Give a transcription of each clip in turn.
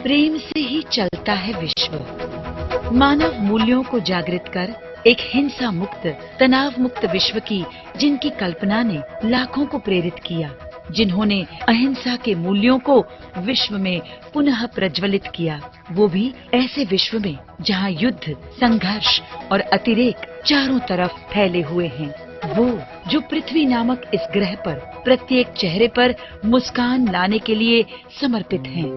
प्रेम से ही चलता है विश्व। मानव मूल्यों को जागृत कर एक हिंसा मुक्त, तनाव मुक्त विश्व की जिनकी कल्पना ने लाखों को प्रेरित किया, जिन्होंने अहिंसा के मूल्यों को विश्व में पुनः प्रज्वलित किया, वो भी ऐसे विश्व में जहाँ युद्ध, संघर्ष और अतिरेक चारों तरफ फैले हुए हैं। वो जो पृथ्वी नामक इस ग्रह पर प्रत्येक चेहरे पर मुस्कान लाने के लिए समर्पित हैं।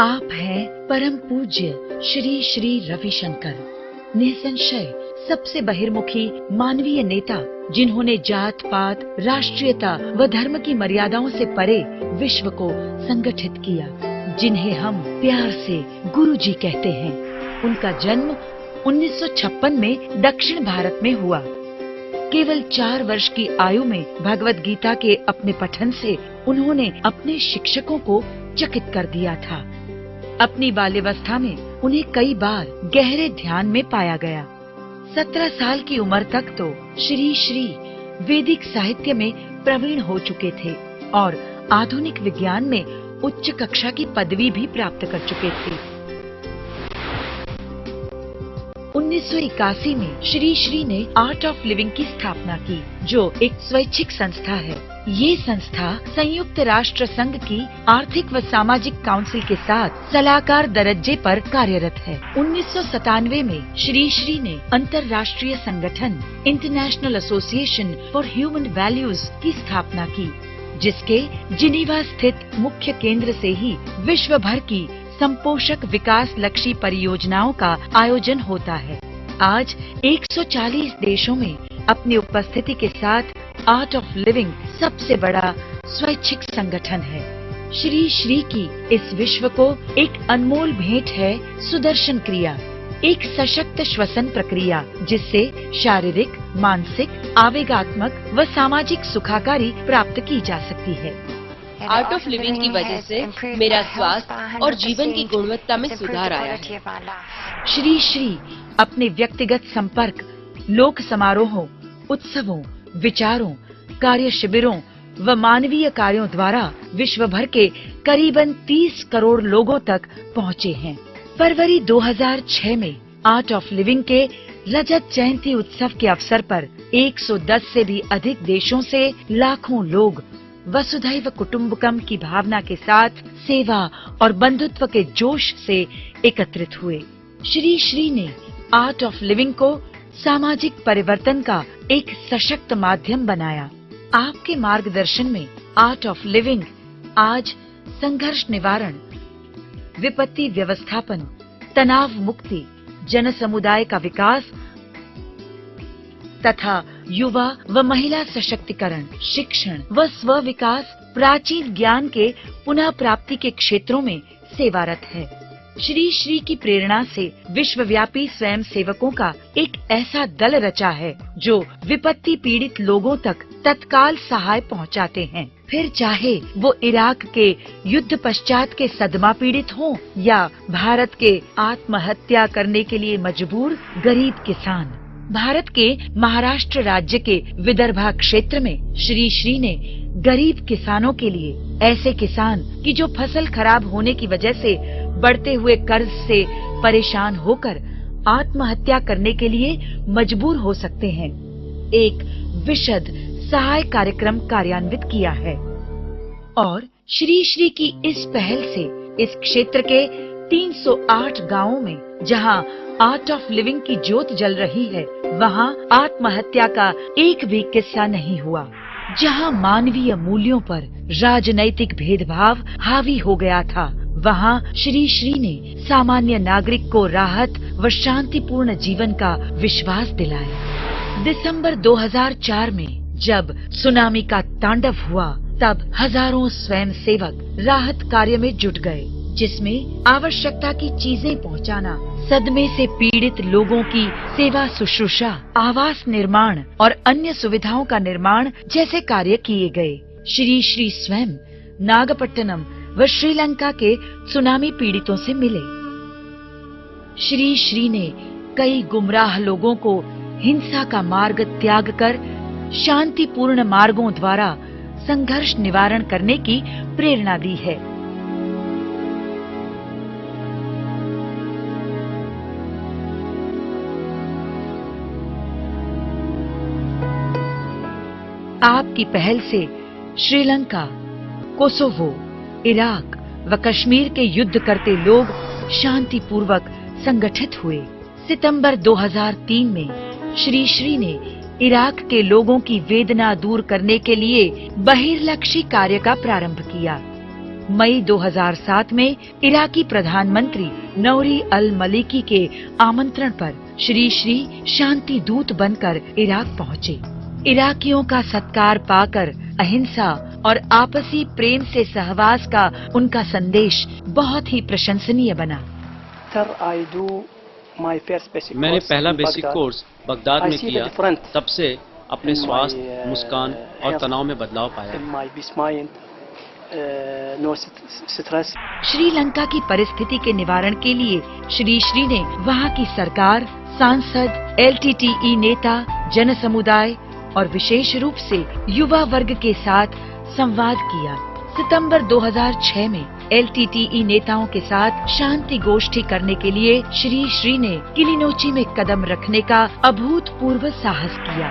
आप हैं परम पूज्य श्री श्री रविशंकर, निसंशय सबसे बहिर्मुखी मानवीय नेता, जिन्होंने जात पात, राष्ट्रीयता व धर्म की मर्यादाओं से परे विश्व को संगठित किया, जिन्हें हम प्यार से गुरु जी कहते हैं। उनका जन्म 1956 में दक्षिण भारत में हुआ। केवल 4 वर्ष की आयु में भगवत गीता के अपने पठन से उन्होंने अपने शिक्षकों को चकित कर दिया था। अपनी बाल्यावस्था में उन्हें कई बार गहरे ध्यान में पाया गया। 17 साल की उम्र तक तो श्री श्री वैदिक साहित्य में प्रवीण हो चुके थे और आधुनिक विज्ञान में उच्च कक्षा की पदवी भी प्राप्त कर चुके थे। 1981 में श्री श्री ने आर्ट ऑफ लिविंग की स्थापना की, जो एक स्वैच्छिक संस्था है। ये संस्था संयुक्त राष्ट्र संघ की आर्थिक व सामाजिक काउंसिल के साथ सलाहकार दर्जे पर कार्यरत है। 1997 में श्री श्री ने अंतर्राष्ट्रीय संगठन international association for human values की स्थापना की, जिसके जिनीवा स्थित मुख्य केंद्र से ही विश्व भर की संपोषक विकास लक्ष्य परियोजनाओं का आयोजन होता है। आज 140 देशों में अपनी उपस्थिति के साथ आर्ट ऑफ लिविंग सबसे बड़ा स्वैच्छिक संगठन है। श्री श्री की इस विश्व को एक अनमोल भेंट है सुदर्शन क्रिया, एक सशक्त श्वसन प्रक्रिया, जिससे शारीरिक, मानसिक, आवेगात्मक व सामाजिक सुखाकारी प्राप्त की जा सकती है। आर्ट ऑफ लिविंग की वजह से मेरा स्वास्थ्य और जीवन की गुणवत्ता में सुधार आया है। श्री श्री अपने व्यक्तिगत संपर्क, लोक समारोहों, उत्सवों, विचारों, कार्य शिविरों व मानवीय कार्यों द्वारा विश्व भर के करीबन 30 करोड़ लोगों तक पहुँचे हैं। फरवरी 2006 में आर्ट ऑफ लिविंग के रजत जयंती उत्सव के अवसर पर 110 से भी अधिक देशों से लाखों लोग वसुधैव कुटुंबकम की भावना के साथ सेवा और बंधुत्व के जोश से एकत्रित हुए। श्री श्री ने आर्ट ऑफ लिविंग को सामाजिक परिवर्तन का एक सशक्त माध्यम बनाया। आपके मार्गदर्शन में आर्ट ऑफ लिविंग आज संघर्ष निवारण, विपत्ति व्यवस्थापन, तनाव मुक्ति, जन समुदाय का विकास तथा युवा व महिला सशक्तिकरण, शिक्षण व स्व विकास, प्राचीन ज्ञान के पुनः प्राप्ति के क्षेत्रों में सेवारत है। श्री श्री की प्रेरणा से विश्वव्यापी स्वयं सेवकों का एक ऐसा दल रचा है, जो विपत्ति पीड़ित लोगों तक तत्काल सहाय पहुंचाते हैं। फिर चाहे वो इराक के युद्ध पश्चात के सदमा पीड़ित हों या भारत के आत्महत्या करने के लिए मजबूर गरीब किसान। भारत के महाराष्ट्र राज्य के विदर्भा क्षेत्र में श्री श्री ने गरीब किसानों के लिए, ऐसे किसान कि जो फसल खराब होने की वजह से बढ़ते हुए कर्ज से परेशान होकर आत्महत्या करने के लिए मजबूर हो सकते हैं, एक विशद सहाय कार्यक्रम कार्यान्वित किया है। और श्री श्री की इस पहल से इस क्षेत्र के 308 गांवों में जहां आर्ट ऑफ लिविंग की ज्योत जल रही है, वहां आत्महत्या का एक भी किस्सा नहीं हुआ। जहां मानवीय मूल्यों पर राजनैतिक भेदभाव हावी हो गया था, वहां श्री श्री ने सामान्य नागरिक को राहत व शांतिपूर्ण जीवन का विश्वास दिलाया। दिसंबर 2004 में जब सुनामी का तांडव हुआ, तब हजारों स्वयंसेवक राहत कार्य में जुट गए, जिसमें आवश्यकता की चीजें पहुंचाना, सदमे से पीड़ित लोगों की सेवा शुश्रूषा, आवास निर्माण और अन्य सुविधाओं का निर्माण जैसे कार्य किए गए। श्री श्री स्वयं नागपट्टनम व श्रीलंका के सुनामी पीड़ितों से मिले। श्री श्री ने कई गुमराह लोगों को हिंसा का मार्ग त्याग कर शांतिपूर्ण मार्गों द्वारा संघर्ष निवारण करने की प्रेरणा दी है। आपकी पहल से श्रीलंका, कोसोवो, इराक व कश्मीर के युद्ध करते लोग शांतिपूर्वक संगठित हुए। सितंबर 2003 में श्री श्री ने इराक के लोगों की वेदना दूर करने के लिए बहिर्लक्षी कार्य का प्रारंभ किया। मई 2007 में इराकी प्रधानमंत्री नौरी अल मलिकी के आमंत्रण पर श्री श्री शांति दूत बनकर इराक पहुँचे। इराकियों का सत्कार पाकर अहिंसा और आपसी प्रेम से सहवास का उनका संदेश बहुत ही प्रशंसनीय बना। मैंने पहला बेसिक कोर्स बगदाद में किया। तब से अपने स्वास्थ्य, मुस्कान और तनाव में बदलाव पाया। श्रीलंका की परिस्थिति के निवारण के लिए श्री श्री ने वहाँ की सरकार, सांसद, LTTE नेता, जन समुदाय और विशेष रूप से युवा वर्ग के साथ संवाद किया। सितंबर 2006 में LTTE नेताओं के साथ शांति गोष्ठी करने के लिए श्री श्री ने किलिनोची में कदम रखने का अभूतपूर्व साहस किया।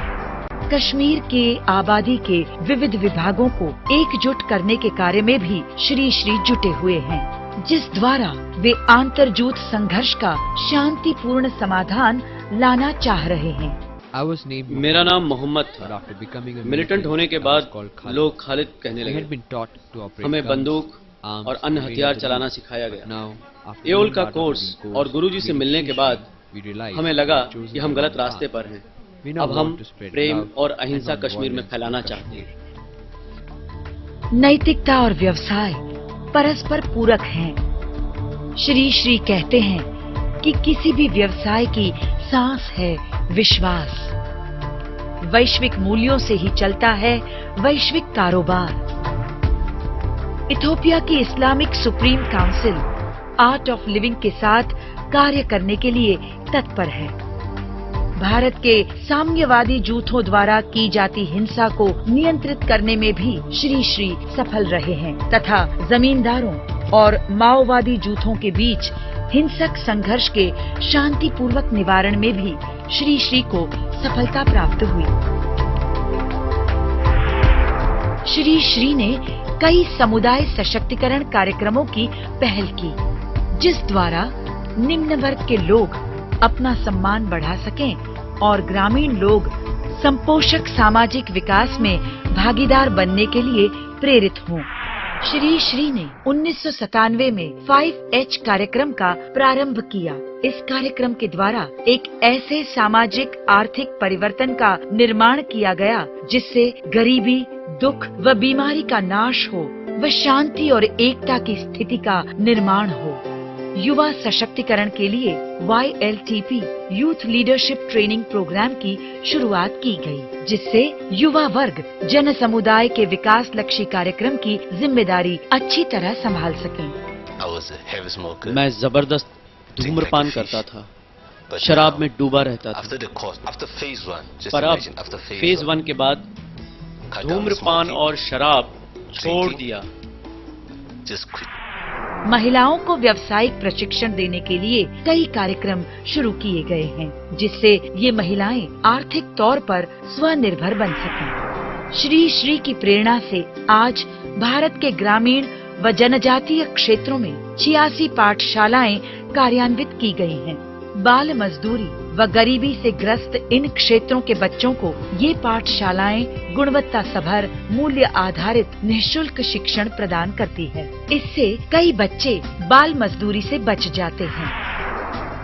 कश्मीर के आबादी के विविध विभागों को एकजुट करने के कार्य में भी श्री श्री जुटे हुए हैं, जिस द्वारा वे आंतरजूथ संघर्ष का शांतिपूर्ण समाधान लाना चाह रहे हैं। मेरा नाम मोहम्मद था। मिलिटेंट होने के बाद लोग खालिद कहने लगे। हमें बंदूक और अन्य हथियार चलाना सिखाया गया। एओल का कोर्स और गुरुजी से मिलने के बाद हमें लगा कि हम गलत रास्ते पर हैं। अब हम प्रेम और अहिंसा कश्मीर में फैलाना चाहते हैं। नैतिकता और व्यवसाय परस्पर पूरक हैं। श्री श्री कहते हैं कि किसी भी व्यवसाय की सांस है विश्वास। वैश्विक मूल्यों से ही चलता है वैश्विक कारोबार। इथोपिया की Islamic supreme council art of living के साथ कार्य करने के लिए तत्पर है। भारत के साम्यवादी जूथों द्वारा की जाती हिंसा को नियंत्रित करने में भी श्री श्री सफल रहे हैं तथा जमींदारों और माओवादी जूथों के बीच हिंसक संघर्ष के शांतिपूर्वक निवारण में भी श्री श्री को सफलता प्राप्त हुई। श्री श्री ने कई समुदाय सशक्तिकरण कार्यक्रमों की पहल की, जिस द्वारा निम्न वर्ग के लोग अपना सम्मान बढ़ा सकें और ग्रामीण लोग संपोषक सामाजिक विकास में भागीदार बनने के लिए प्रेरित हों। श्री श्री ने 1997 में 5H कार्यक्रम का प्रारंभ किया। इस कार्यक्रम के द्वारा एक ऐसे सामाजिक आर्थिक परिवर्तन का निर्माण किया गया जिससे गरीबी, दुख व बीमारी का नाश हो व शांति और एकता की स्थिति का निर्माण हो। युवा सशक्तिकरण के लिए YLTP youth leadership training programme की शुरुआत की गई, जिससे युवा वर्ग जन समुदाय के विकास लक्ष्य कार्यक्रम की जिम्मेदारी अच्छी तरह संभाल सकें। मैं जबरदस्त धूम्रपान करता था, शराब में डूबा रहता था। पर अब फेज 1 के बाद धूम्रपान और शराब छोड़ दिया। महिलाओं को व्यावसायिक प्रशिक्षण देने के लिए कई कार्यक्रम शुरू किए गए हैं, जिससे ये महिलाएं आर्थिक तौर पर स्वनिर्भर बन सकें। श्री श्री की प्रेरणा से आज भारत के ग्रामीण व जनजातीय क्षेत्रों में 86 पाठशालाएं कार्यान्वित की गई हैं। बाल मजदूरी व गरीबी से ग्रस्त इन क्षेत्रों के बच्चों को ये पाठशालाएं गुणवत्ता सभर मूल्य आधारित निःशुल्क शिक्षण प्रदान करती है। इससे कई बच्चे बाल मजदूरी से बच जाते हैं।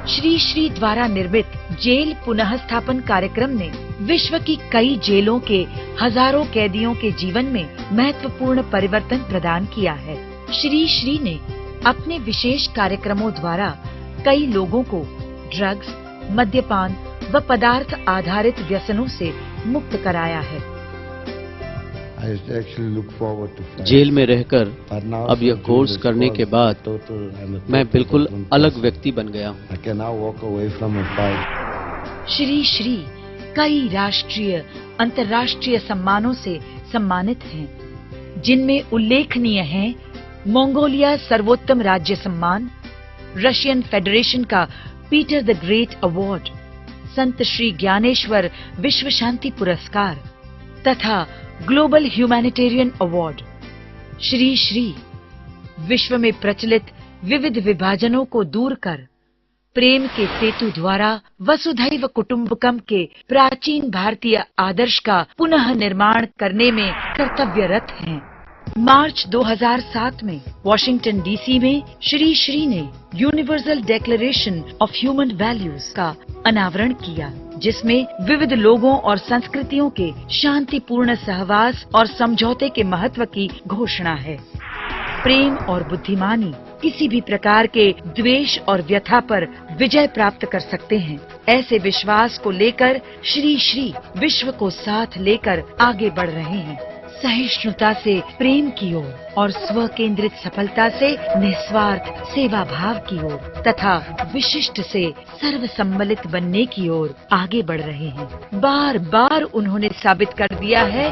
श्री श्री द्वारा निर्मित जेल पुनः स्थापन कार्यक्रम ने विश्व की कई जेलों के हजारों कैदियों के जीवन में महत्वपूर्ण परिवर्तन प्रदान किया है। श्री श्री ने अपने विशेष कार्यक्रमों द्वारा कई लोगों को ड्रग्स, मद्यपान व पदार्थ आधारित व्यसनों से मुक्त कराया है। जेल में रहकर अब यह कोर्स करने के बाद मैं बिल्कुल अलग व्यक्ति बन गया हूँ। श्री श्री कई राष्ट्रीय अंतर्राष्ट्रीय सम्मानों से सम्मानित हैं, जिनमें उल्लेखनीय हैं मंगोलिया सर्वोत्तम राज्य सम्मान, रशियन फेडरेशन का पीटर द ग्रेट अवार्ड, संत श्री ज्ञानेश्वर विश्व शांति पुरस्कार तथा global humanitarian award. Shri Shri विश्व में प्रचलित विविध विभाजनों को दूर कर प्रेम के सेतु द्वारा वसुधैव कुटुंबकम के प्राचीन भारतीय आदर्श का पुनः निर्माण करने में कर्तव्यरत हैं। मार्च 2007 में वॉशिंगटन डीसी में श्री श्री ने universal declaration of human values का अनावरण किया, जिसमें विविध लोगों और संस्कृतियों के शांतिपूर्ण सहवास और समझौते के महत्व की घोषणा है। प्रेम और बुद्धिमानी किसी भी प्रकार के द्वेष और व्यथा पर विजय प्राप्त कर सकते हैं। ऐसे विश्वास को लेकर श्री श्री विश्व को साथ लेकर आगे बढ़ रहे हैं। सहिष्णुता से प्रेम की ओर और स्व केंद्रित सफलता से निस्वार्थ सेवा भाव की ओर तथा विशिष्ट से सर्वसम्मिलित बनने की ओर आगे बढ़ रहे हैं। बार बार उन्होंने साबित कर दिया है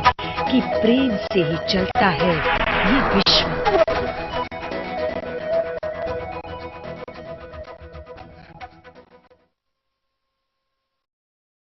कि प्रेम से ही चलता है ये विश्व।